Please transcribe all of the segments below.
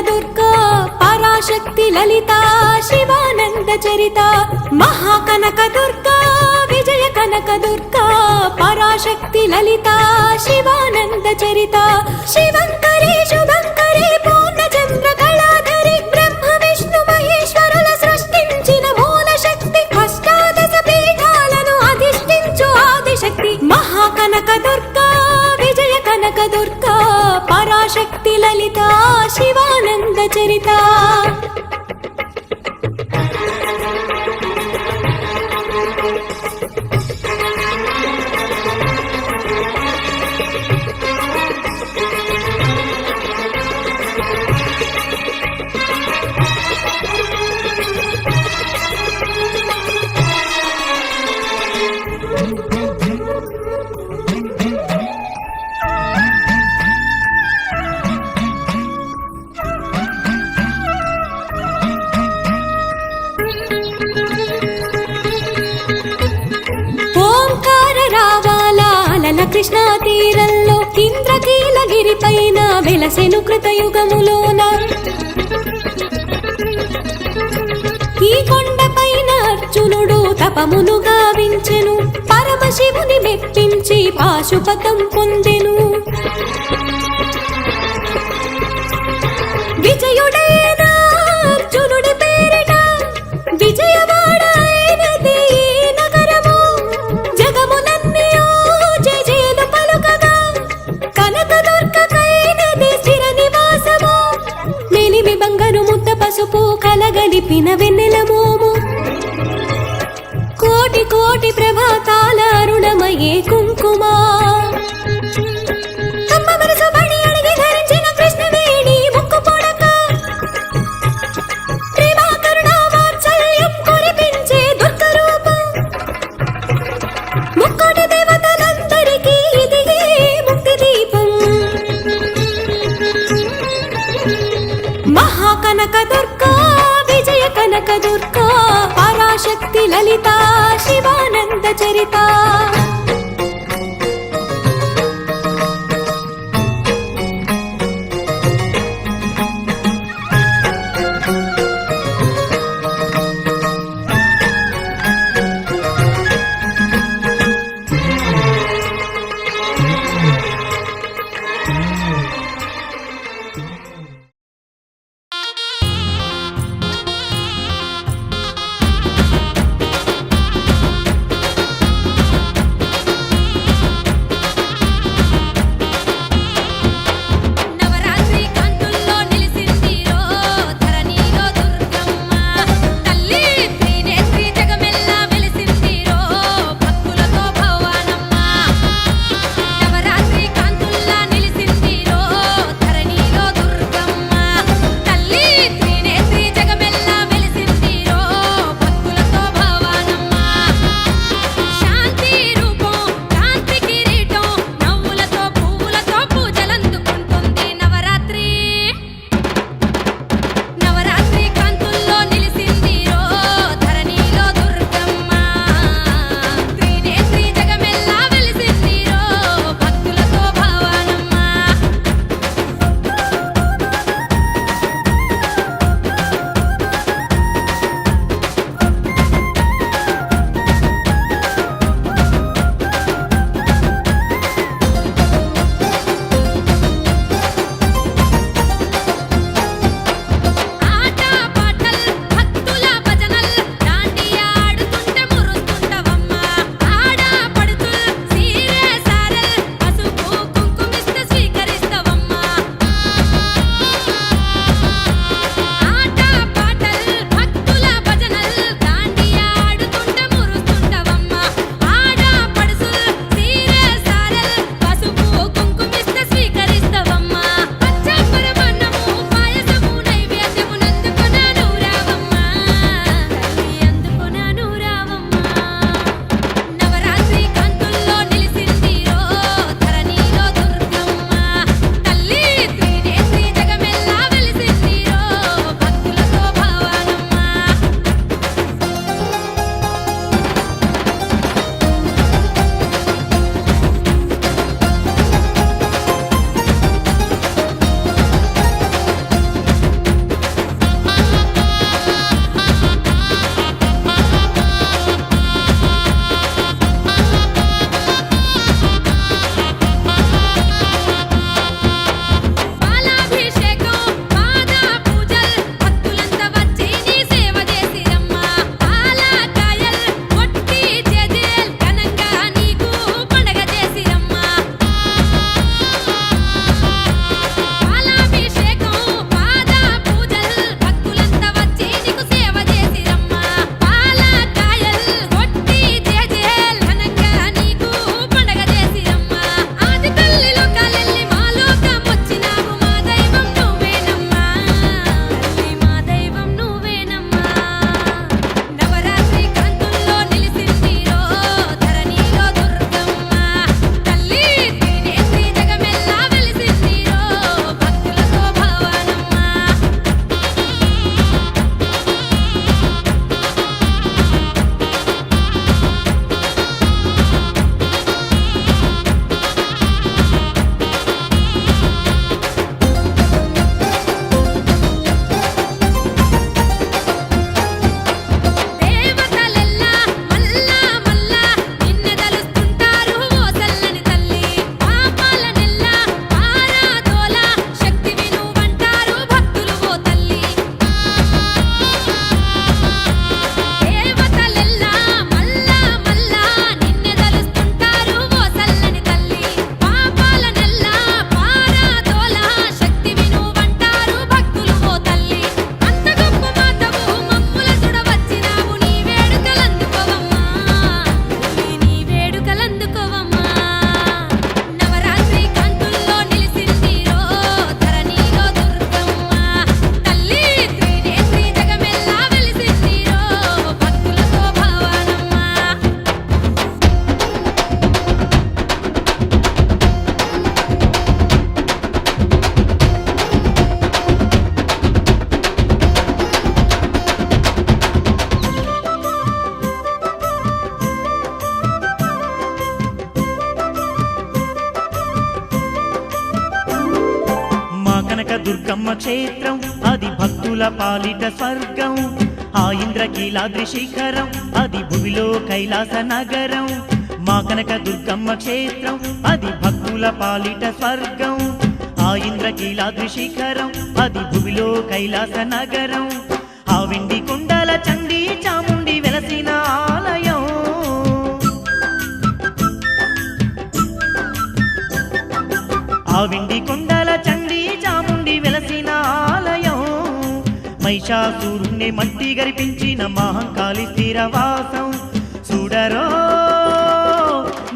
దుర్గా పరాశక్తి లలిత శివానంద చరిత మహాకనక దుర్గా విజయ కనక దుర్గా పరాశక్తి లలిత శివానంద చరిత శివంకరి శుభంకరి పూర్ణచంద్ర కళాధరి బ్రహ్మ విష్ణు మహేశ్వరుల సృష్టించిన మూల శక్తి అష్టాదశ పీఠాలను అధిష్ఠించు ఆదిశక్తి మహాకనక దుర్గా విజయ కనక దుర్గా పరాశక్తి లలిత శివానంద చరిత కృష్ణా తీరంలో ఇంద్రకీలగిరి పైన వెలసెను కృతయుగములోన ఈ కొండపైన అర్జునుడు తపమును గావించెను పరమశివుని మెప్పించి పాశుపతం పొందెను విజయుడైన అర్జునుడి పేరిట విజయవాడ అయినది నగరము జగములన్నీ జయజయలు పలుకగా కనకదుర్గకైనది చిర నివాసము మేలిమి బంగారు ముద్ద పసుపు కలగలిపిన వెన్నెల మోము కోటి కోటి ప్రభాతాల అరుణమయే కుంకుమా కనక దుర్గా విజయ కనక దుర్గా పరాశక్తి లలిత శివానంద చరిత దుర్గమ్మ క్షేత్రం అది భక్తుల పాలిట స్వర్గం ఆ ఇంద్రకీలాద్రి శిఖరం అది భువిలో కైలాస నగరం మా కనక దుర్గమ్మ క్షేత్రం అది భక్తుల పాలిట స్వర్గం ఆ ఇంద్రకీలాద్రి శిఖరం అది భువిలో కైలాస నగరం ఆ వెండి కొండల చండి చాముండి వెలసిన ఆలయం ఆ వెండి కొండల చండి చాముండి వెలసిన ఆలయం మహిషాసురుణ్ణి మట్టి గరిపించిన మహంకాళి స్థిరవాసం చూడరో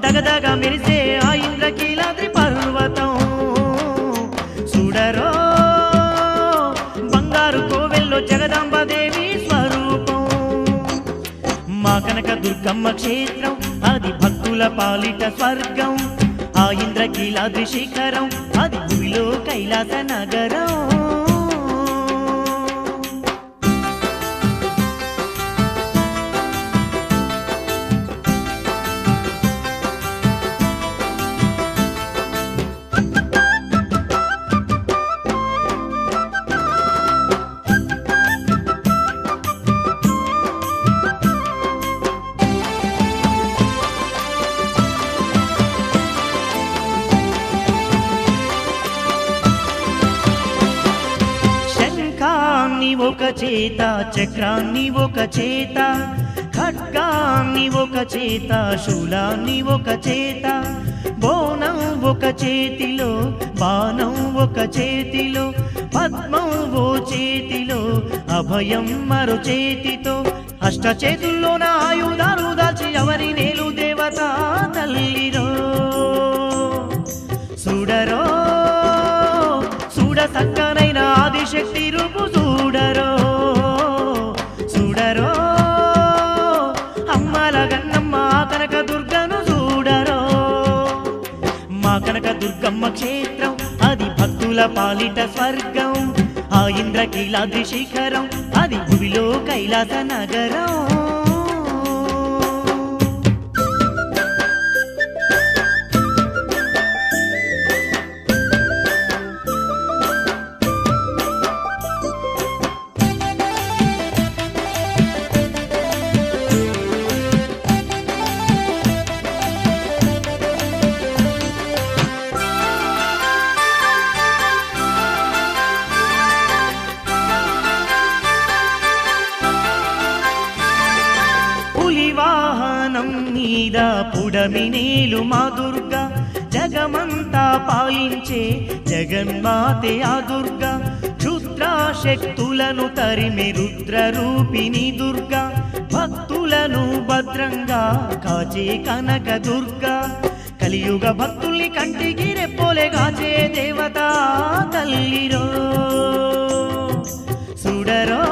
దగదగ మెరిసే ఆ ఇంద్రకీలాద్రి పర్వతం చూడరో బంగారు కోవెల్లో జగదాంబదేవి స్వరూపం మా కనక దుర్గమ్మ క్షేత్రం అది భక్తుల పాలిట స్వర్గం ఆ ఇంద్రకీలాద్రి శిఖరం అది భూమిలో కైలాస నగరం ఒక చేత చక్రాన్ని ఒక చేత ఖడ్గాన్ని ఒక చేత శూలాన్ని ఒక చేత బోనం ఒక చేతిలో బాణం ఒక చేతిలో పద్మం ఓ చేతిలో అభయం మరో చేతితో అష్ట చేతుల్లోన ఆయుధాలు దాల్చి ఎవరి నేలు దేవత తల్లిరో చూడరో చూడ సక్కనైన ఆదిశక్తి రూపు చూడరో చూడరో అమ్మల గన్నమ్మ కనక దుర్గను చూడరో మా కనక దుర్గమ్మ క్షేత్రం అది భక్తుల పాలిట స్వర్గం ఆ ఇంద్రకీలాద్రి శిఖరం అది భూమిలో కైలాస నగరం మీద పుడమినేలు మా దుర్గా జగమంతా పాలించే జగన్మాతే ఆ దుర్గా క్షుద్రాశక్తులను తరిమి రుద్ర రూపిణి దుర్గా భక్తులను భద్రంగా కాచే కనక దుర్గా కలియుగ భక్తుల్ని కంటికి రెప్పోలే కాచే దేవత తల్లిరో చూడరో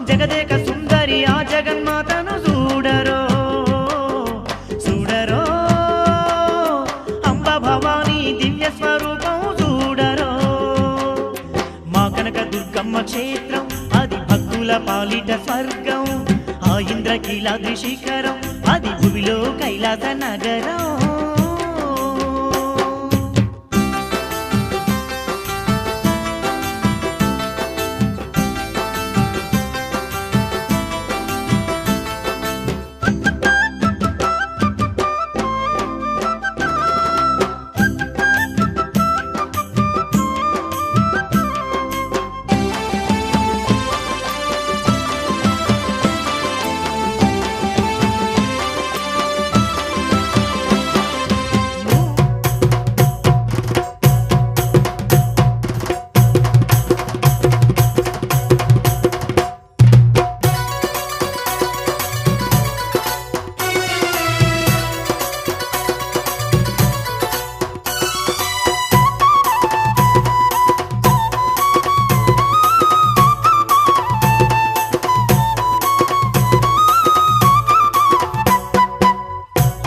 జగదేక సుందరి ఆ జగన్మాతను చూడరో స్వరూపం చూడరో మా కనక దుర్గమ్మ క్షేత్రం అది భక్తుల పాలిట స్వర్గం ఆ ఇంద్రకీలాద్రి శిఖరం అది భూమిలో కైలాస నగరం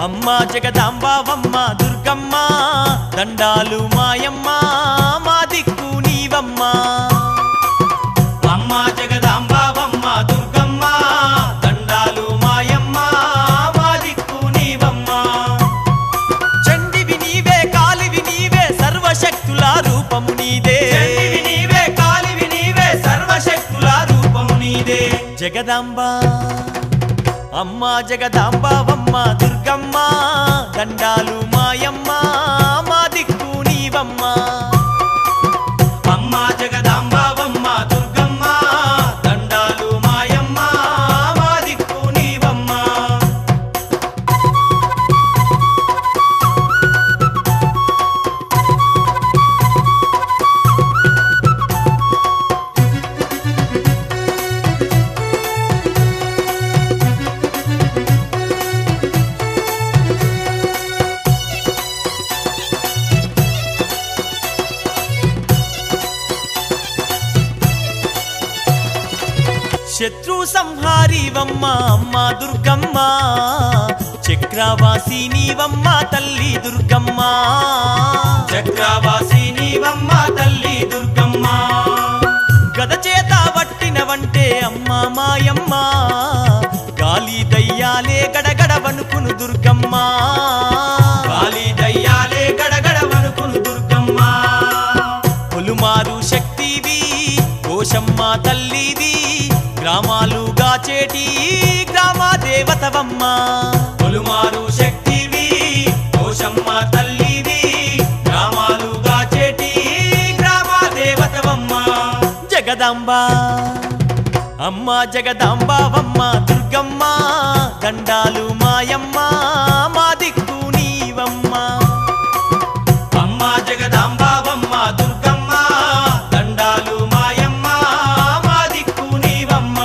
అమ్మ జగదాంబావమ్మ దుర్గమ్మ దండాలు మాయమ్మ మా దిక్కు నీవమ్మ అమ్మ జగదాంబావమ్మ దుర్గమ్మ దండాలు మాయమ్మ మా దిక్కు నీవమ్మ చండివి నీవే కాలివి నీవే సర్వశక్తుల రూపము నీదే జగదాంబ అమ్మా జగదాంబావమ్మ దుర్గమ్మ దండాలు మాయమ్మ మా దిక్కు నీవమ్మ అమ్మా జగదాంబావమ్మ దుర్గమ్మ దండాలు మాయమ్మ మా దిక్కు నీవమ్మ శత్రు సంహారీవమ్మ అమ్మ దుర్గమ్మ చక్రవాసి నీవమ్మ తల్లి దుర్గమ్మ చక్రవాసి నీవమ్మ తల్లి దుర్గమ్మ గద చేత వట్టినవంటే అమ్మ మాయమ్మ గాలి దయ్యాలే గడగడ వణుకును దుర్గమ్మ గాలి దయ్యాలే గడగడ వణుకును దుర్గమ్మ పొలుమారు శక్తివి కోశమ్మ తల్లివి గ్రామాలు గాచేటి గ్రామ దేవతవమ్మ పొలుమారు శక్తివి కోశమ్మ తల్లివి గ్రామాలు గాచేటి గ్రామ దేవతవమ్మ జగదాంబ అమ్మ జగదాంబావమ్మ దుర్గమ్మ దండాలు మాయమ్మ మా దిక్కు నీవమ్మ అమ్మ జగదాంబావమ్మ దుర్గమ్మ దండాలు మాయమ్మ మా దిక్కు నీవమ్మ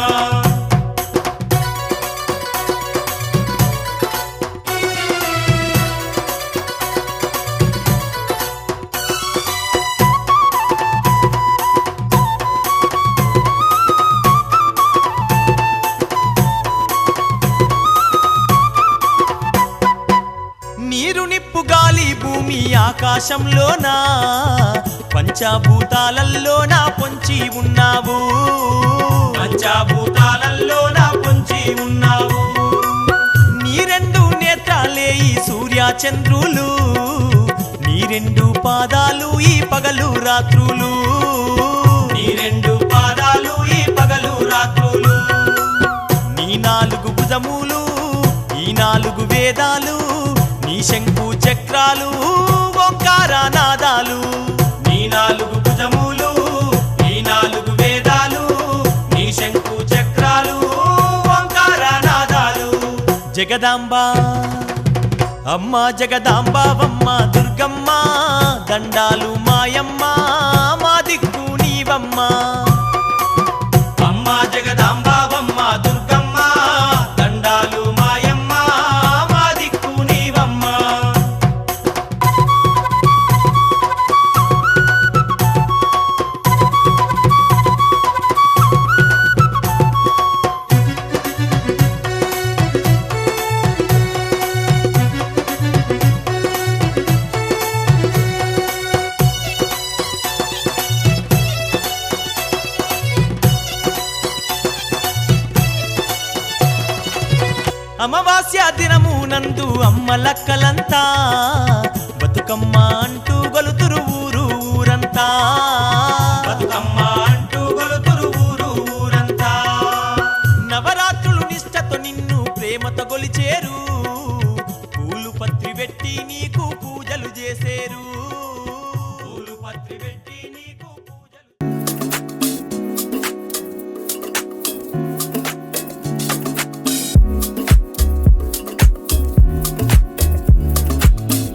నీరు నిప్పు గాలి భూమి ఆకాశంలోనా పంచభూతాలల్లోనా పొంచి ఉన్నావు పంచభూతాలల్లోనా పొంచి ఉన్నావు నీ రెండు నేత్రాలే ఈ సూర్య చంద్రులు నీ రెండు పాదాలు ఈ పగలు రాత్రులు నీ రెండు పాదాలు ఈ పగలు రాత్రులు నీ నాలుగు భుజములు ఈ నాలుగు వేదాలు నీ శంకు చక్రాలు ఓంకార నాదాలు నీ నాలుగు భుజములు ఈ నాలుగు వేదాలు నీ శంకు చక్రాలు ఓంకార నాదాలు జగదాంబ అమ్మ జగదాంబావమ్మ దుర్గమ్మ దండాలు మాయమ్మ మా దిక్కు నీవమ్మ అమ్మ జగదాంబావమ్మ దుర్గమ్మ దండాలు మాయమ్మ మా దిక్కు నీవమ్మ అమావాస్య దినమునందు అమ్మ లక్కలంతా బతుకమ్మ అంటూ గొలుతురు ఊరు ఊరంతా బతుకమ్మ అంటూ గొలుతురు ఊరు ఊరంతా నవరాత్రులు నిష్టతో నిన్ను ప్రేమతో గొలిచేరు పూలు పత్రి పెట్టి నీకు పూజలు చేసేరు